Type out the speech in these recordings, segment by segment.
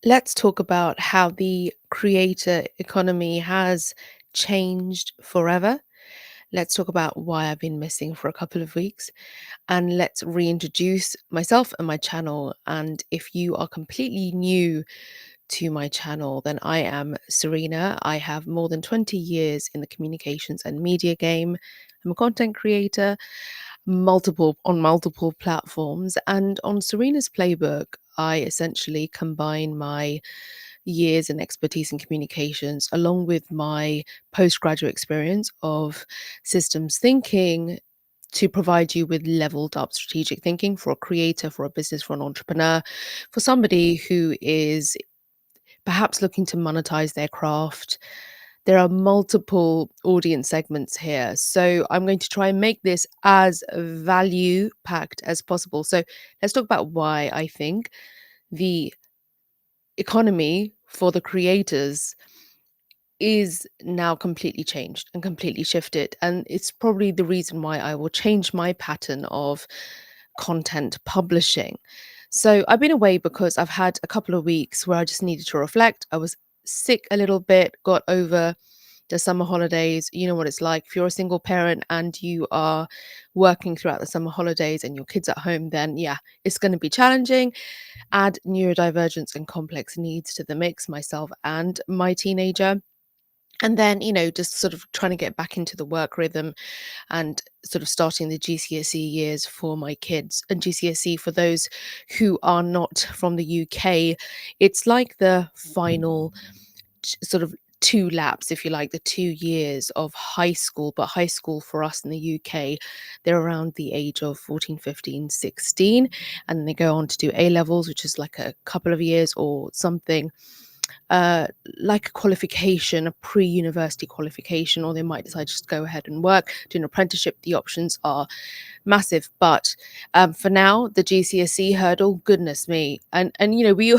Let's talk about how the creator economy has changed forever. Let's talk about why I've been missing for a couple of weeks. And let's reintroduce myself and my channel. And if you are completely new to my channel, then I am Serena. I have more than 20 years in the communications and media game. I'm a content creator, multiple platforms. And on Serena's Playbook, I essentially combine my years and expertise in communications along with my postgraduate experience of systems thinking to provide you with leveled up strategic thinking for a creator, for a business, for an entrepreneur, for somebody who is perhaps looking to monetize their craft. There are multiple audience segments here. So I'm going to try and make this as value packed as possible. So let's talk about why I think the economy for the creators is now completely changed and completely shifted. And it's probably the reason why I will change my pattern of content publishing. So I've been away because I've had a couple of weeks where I just needed to reflect. I was sick a little bit, got over the summer holidays. You know what it's like. If you're a single parent and you are working throughout the summer holidays and your kids at home, then yeah, it's going to be challenging. Add neurodivergence and complex needs to the mix, myself and my teenager. And then, just sort of trying to get back into the work rhythm and sort of starting the GCSE years for my kids. And GCSE, for those who are not from the UK, it's like the final sort of two laps, if you like, the 2 years of high school. But high school for us in the UK, they're around the age of 14, 15, 16. And then they go on to do A levels, which is like a couple of years or something uh, like a qualification, a pre-university qualification, or they might decide just to go ahead and work, do an apprenticeship. The options are massive. But for now, the GCSE hurdle, goodness me, and we.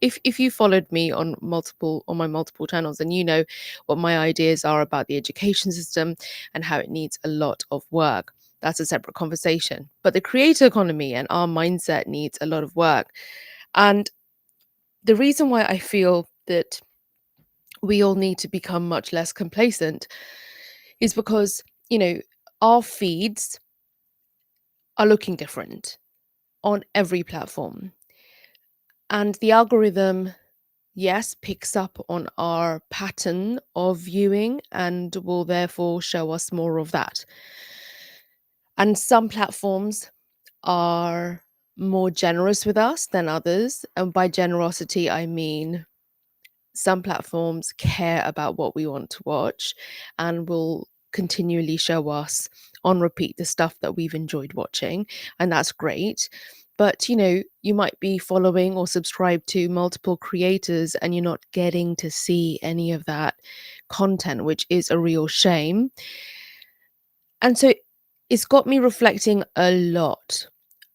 If you followed me on my multiple channels, then you know what my ideas are about the education system and how it needs a lot of work. That's a separate conversation. But the creator economy and our mindset needs a lot of work. And the reason why I feel that we all need to become much less complacent is because, our feeds are looking different on every platform. And the algorithm, yes, picks up on our pattern of viewing and will therefore show us more of that. And some platforms are more generous with us than others. And by generosity, I mean some platforms care about what we want to watch and will continually show us on repeat the stuff that we've enjoyed watching, and that's great. But you might be following or subscribed to multiple creators and you're not getting to see any of that content, which is a real shame. And so it's got me reflecting a lot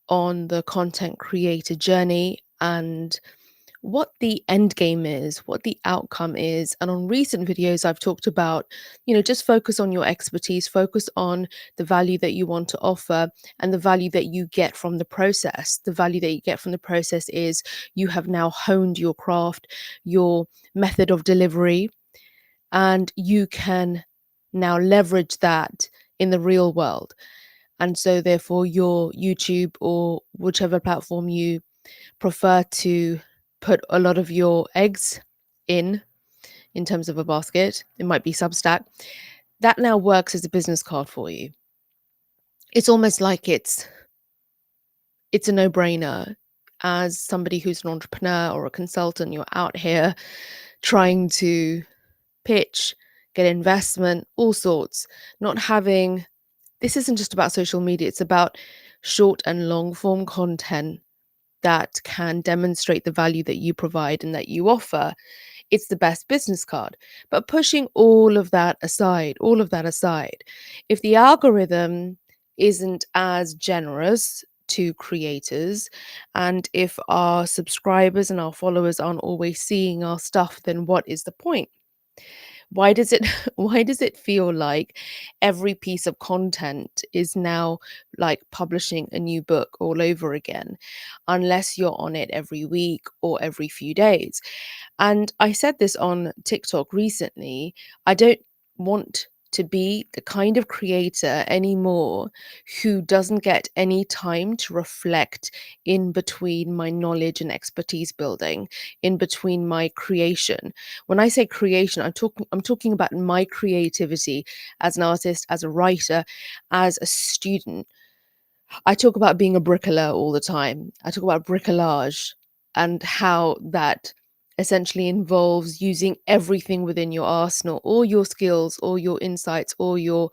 on the content creator journey and what the end game is, what the outcome is. And on recent videos, I've talked about, just focus on your expertise, focus on the value that you want to offer and the value that you get from the process. The value that you get from the process is you have now honed your craft, your method of delivery, and you can now leverage that in the real world. And so, therefore, your YouTube or whichever platform you prefer to put a lot of your eggs in terms of a basket, it might be Substack, that now works as a business card for you. It's almost like it's a no-brainer. As somebody who's an entrepreneur or a consultant, you're out here trying to pitch, get investment, all sorts, not having this isn't just about social media, it's about short and long form content that can demonstrate the value that you provide and that you offer. It's the best business card. But pushing all of that aside, if the algorithm isn't as generous to creators, and if our subscribers and our followers aren't always seeing our stuff, then what is the point? Why does it why does it feel like every piece of content is now like publishing a new book all over again, unless you're on it every week or every few days? And I said this on TikTok recently. I don't want to be the kind of creator anymore who doesn't get any time to reflect in between my knowledge and expertise building, in between my creation. When I say creation, I'm talking about my creativity as an artist, as a writer, as a student. I talk about being a bricklayer all the time. I talk about bricolage and how that essentially involves using everything within your arsenal, all your skills, all your insights, all your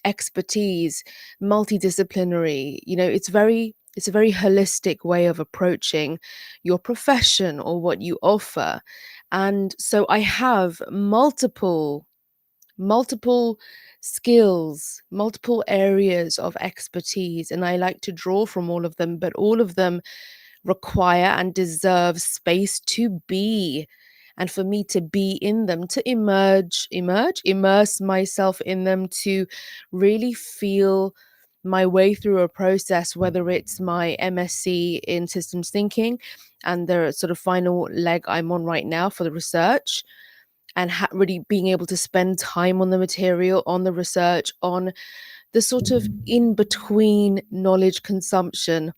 expertise, multidisciplinary. It's a very holistic way of approaching your profession or what you offer. And so I have multiple skills, multiple areas of expertise, and I like to draw from all of them, but all of them require and deserve space to be, and for me to be in them, to immerse myself in them, to really feel my way through a process, whether it's my MSc in systems thinking and the sort of final leg I'm on right now for the research, and really being able to spend time on the material, on the research, on the sort of in between knowledge consumption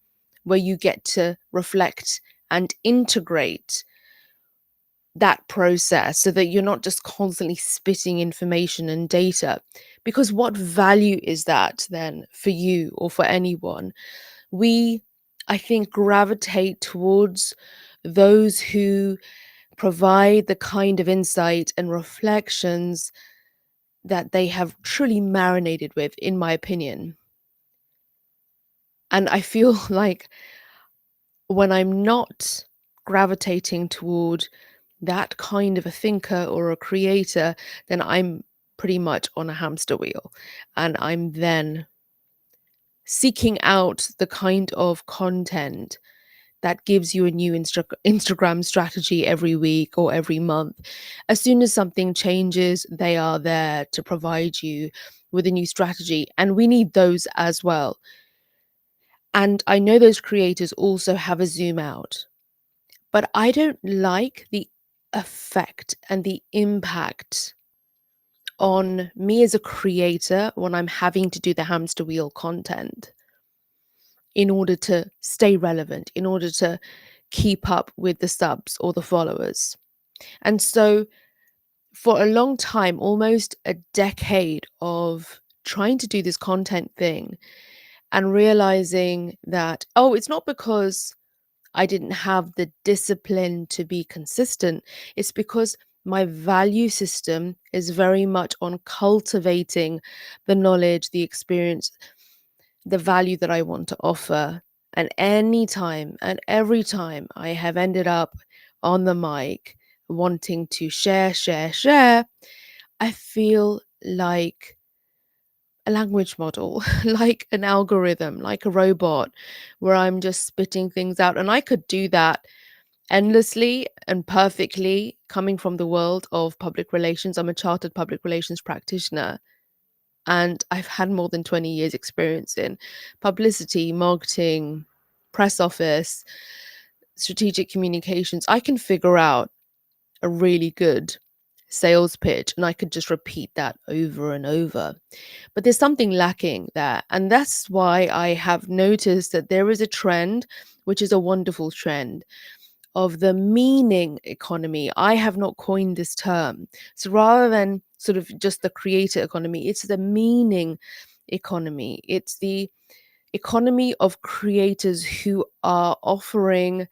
where you get to reflect and integrate that process so that you're not just constantly spitting information and data. Because what value is that then for you or for anyone? We, I think, gravitate towards those who provide the kind of insight and reflections that they have truly marinated with, in my opinion. And I feel like when I'm not gravitating toward that kind of a thinker or a creator, then I'm pretty much on a hamster wheel. And I'm then seeking out the kind of content that gives you a new Instagram strategy every week or every month. As soon as something changes, they are there to provide you with a new strategy. And we need those as well. And I know those creators also have a zoom out, but I don't like the effect and the impact on me as a creator when I'm having to do the hamster wheel content in order to stay relevant, in order to keep up with the subs or the followers. And so, for a long time, almost a decade of trying to do this content thing and realizing that, oh, it's not because I didn't have the discipline to be consistent, it's because my value system is very much on cultivating the knowledge, the experience, the value that I want to offer. And any time and every time I have ended up on the mic wanting to share, I feel like a language model, like an algorithm, like a robot, where I'm just spitting things out. And I could do that endlessly and perfectly coming from the world of public relations. I'm a chartered public relations practitioner. And I've had more than 20 years experience in publicity, marketing, press office, strategic communications. I can figure out a really good sales pitch and I could just repeat that over and over. But there's something lacking there. And that's why I have noticed that there is a trend, which is a wonderful trend, of the meaning economy. I have not coined this term. So rather than sort of just the creator economy, it's the meaning economy. It's the economy of creators who are offering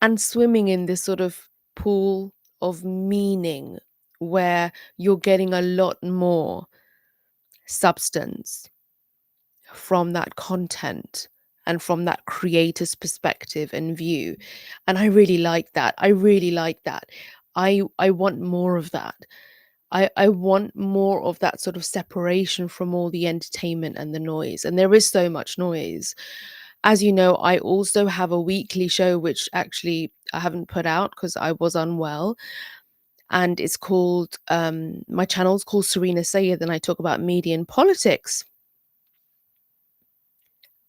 and swimming in this sort of pool of meaning where you're getting a lot more substance from that content and from that creator's perspective and view. And I really like that. I really like that. I want more of that. I want more of that sort of separation from all the entertainment and the noise. And there is so much noise. As you know, I also have a weekly show, which actually I haven't put out because I was unwell. and it's called, my channel's called Serena Syed, and I talk about media and politics.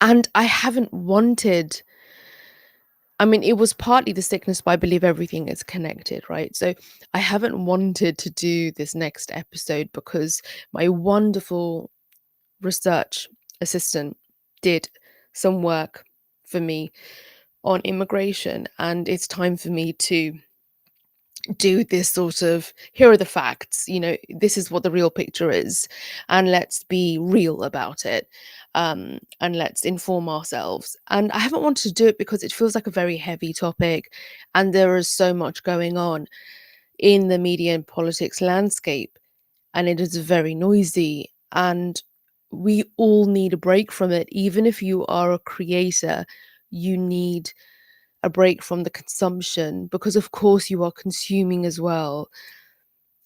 And I haven't wanted, I mean, it was partly the sickness, but I believe everything is connected, right? So I haven't wanted to do this next episode because my wonderful research assistant did some work for me on immigration, and it's time for me to do this sort of, here are the facts, this is what the real picture is, and let's be real about it, and let's inform ourselves. And I haven't wanted to do it because it feels like a very heavy topic, and there is so much going on in the media and politics landscape, and it is very noisy, and we all need a break from it. Even if you are a creator, you need a break from the consumption, because of course you are consuming as well.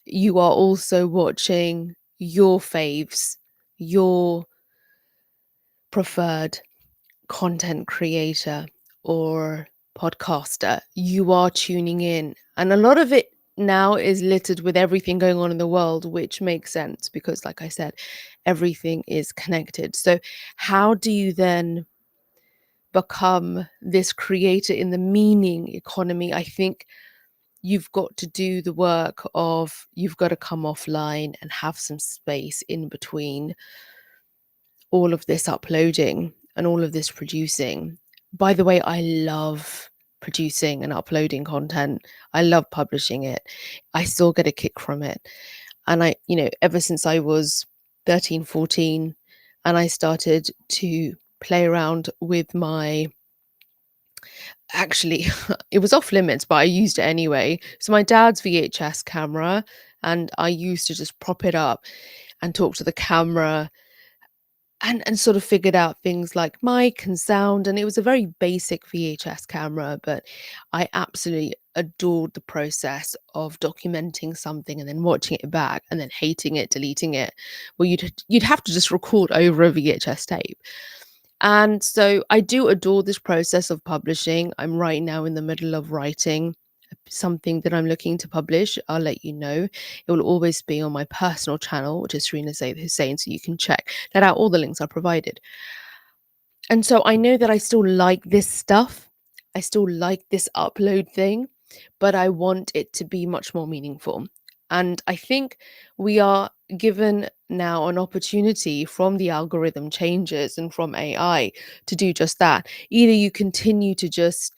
You are also watching your faves, your preferred content creator or podcaster. You are tuning in, and a lot of it now is littered with everything going on in the world, which makes sense because, like I said, everything is connected. So how do you then become this creator in the meaning economy? I think you've got to do the work of, you've got to come offline and have some space in between all of this uploading and all of this producing. By the way, I love producing and uploading content. I love publishing it. I still get a kick from it. And ever since I was 13, 14, and I started to play around with my, actually, it was off limits, but I used it anyway. So my dad's VHS camera, and I used to just prop it up and talk to the camera, and sort of figured out things like mic and sound. And it was a very basic VHS camera, but I absolutely adored the process of documenting something and then watching it back and then hating it, deleting it. Well, you'd have to just record over a VHS tape. And so I do adore this process of publishing. I'm right now in the middle of writing something that I'm looking to publish. I'll let you know. It will always be on my personal channel, which is Serena Syed Hussain, so you can check that out. All the links are provided. And so I know that I still like this stuff. I still like this upload thing, but I want it to be much more meaningful. And I think we are given now an opportunity from the algorithm changes and from AI to do just that. Either you continue to just,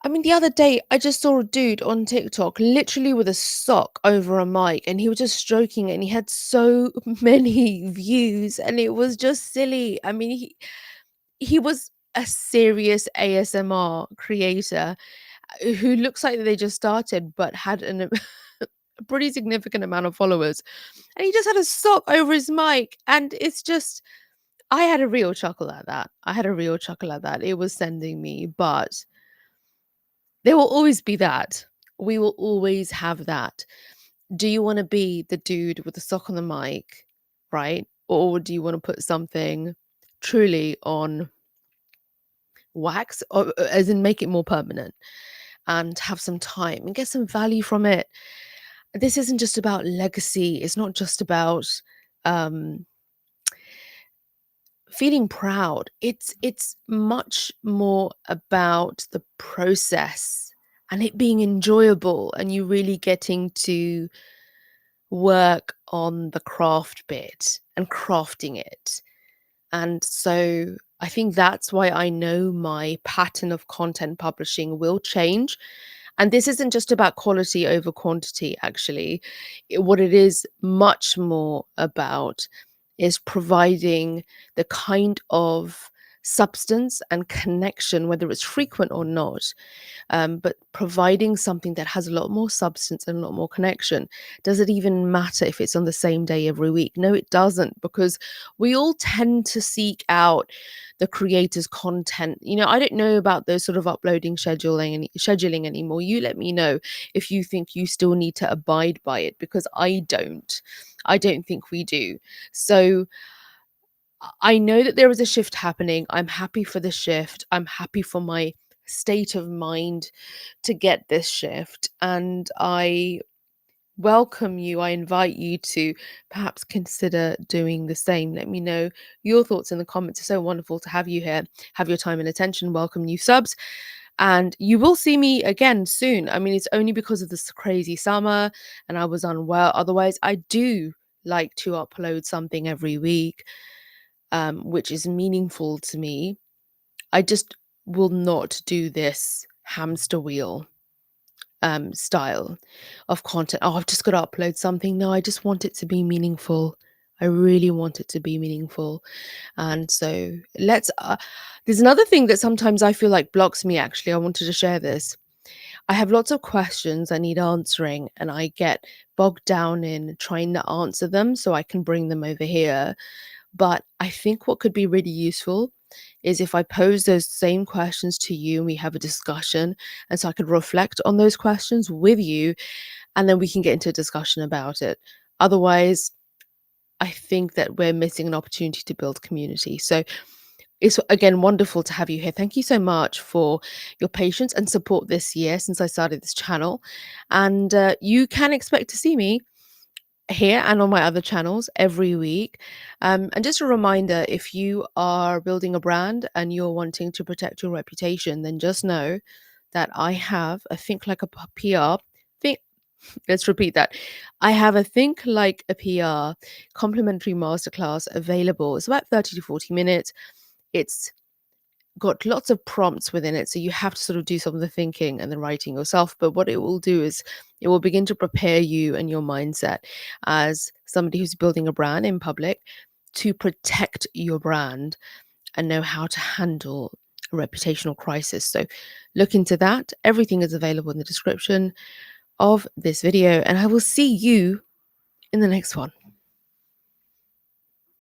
I mean, the other day I just saw a dude on TikTok literally with a sock over a mic, and he was just stroking it, and he had so many views, and it was just silly. I mean, he was a serious ASMR creator, who looks like they just started but had a pretty significant amount of followers. And he just had a sock over his mic. And it's just, I had a real chuckle at that. I had a real chuckle at that. It was sending me, but there will always be that. We will always have that. Do you want to be the dude with the sock on the mic, right? Or do you want to put something truly on wax, or as in make it more permanent and have some time and get some value from it? This isn't just about legacy. It's not just about um feeling proud. It's much more about the process and it being enjoyable, and you really getting to work on the craft bit and crafting it. And so I think that's why I know my pattern of content publishing will change. And this isn't just about quality over quantity, actually. What it is much more about is providing the kind of substance and connection, whether it's frequent or not, but providing something that has a lot more substance and a lot more connection. Does it even matter if it's on the same day every week? No, it doesn't, because we all tend to seek out the creator's content. I don't know about those sort of uploading scheduling anymore. You let me know if you think you still need to abide by it, because I don't. I don't think we do. So I know that there is a shift happening. I'm happy for the shift. I'm happy for my state of mind to get this shift. And I welcome you. I invite you to perhaps consider doing the same. Let me know your thoughts in the comments. It's so wonderful to have you here, have your time and attention. Welcome new subs. And you will see me again soon. I mean, it's only because of this crazy summer and I was unwell. Otherwise, I do like to upload something every week, which is meaningful to me. I just will not do this hamster wheel style of content. Oh, I've just got to upload something. No, I just want it to be meaningful. I really want it to be meaningful. And so there's another thing that sometimes I feel like blocks me actually. I wanted to share this. I have lots of questions I need answering, and I get bogged down in trying to answer them so I can bring them over here. But I think what could be really useful is if I pose those same questions to you and we have a discussion. And so I could reflect on those questions with you, and then we can get into a discussion about it. Otherwise, I think that we're missing an opportunity to build community. So it's again wonderful to have you here. Thank you so much for your patience and support this year since I started this channel. And you can expect to see me here and on my other channels every week. And just a reminder, if you are building a brand and you're wanting to protect your reputation, then just know that I have a Think Like a PR. Think, let's repeat that. I have a Think Like a PR complimentary masterclass available. It's about 30 to 40 minutes. It's got lots of prompts within it, so you have to sort of do some of the thinking and the writing yourself. But what it will do is it will begin to prepare you and your mindset as somebody who's building a brand in public to protect your brand and know how to handle a reputational crisis. So look into that. Everything is available in the description of this video, and I will see you in the next one.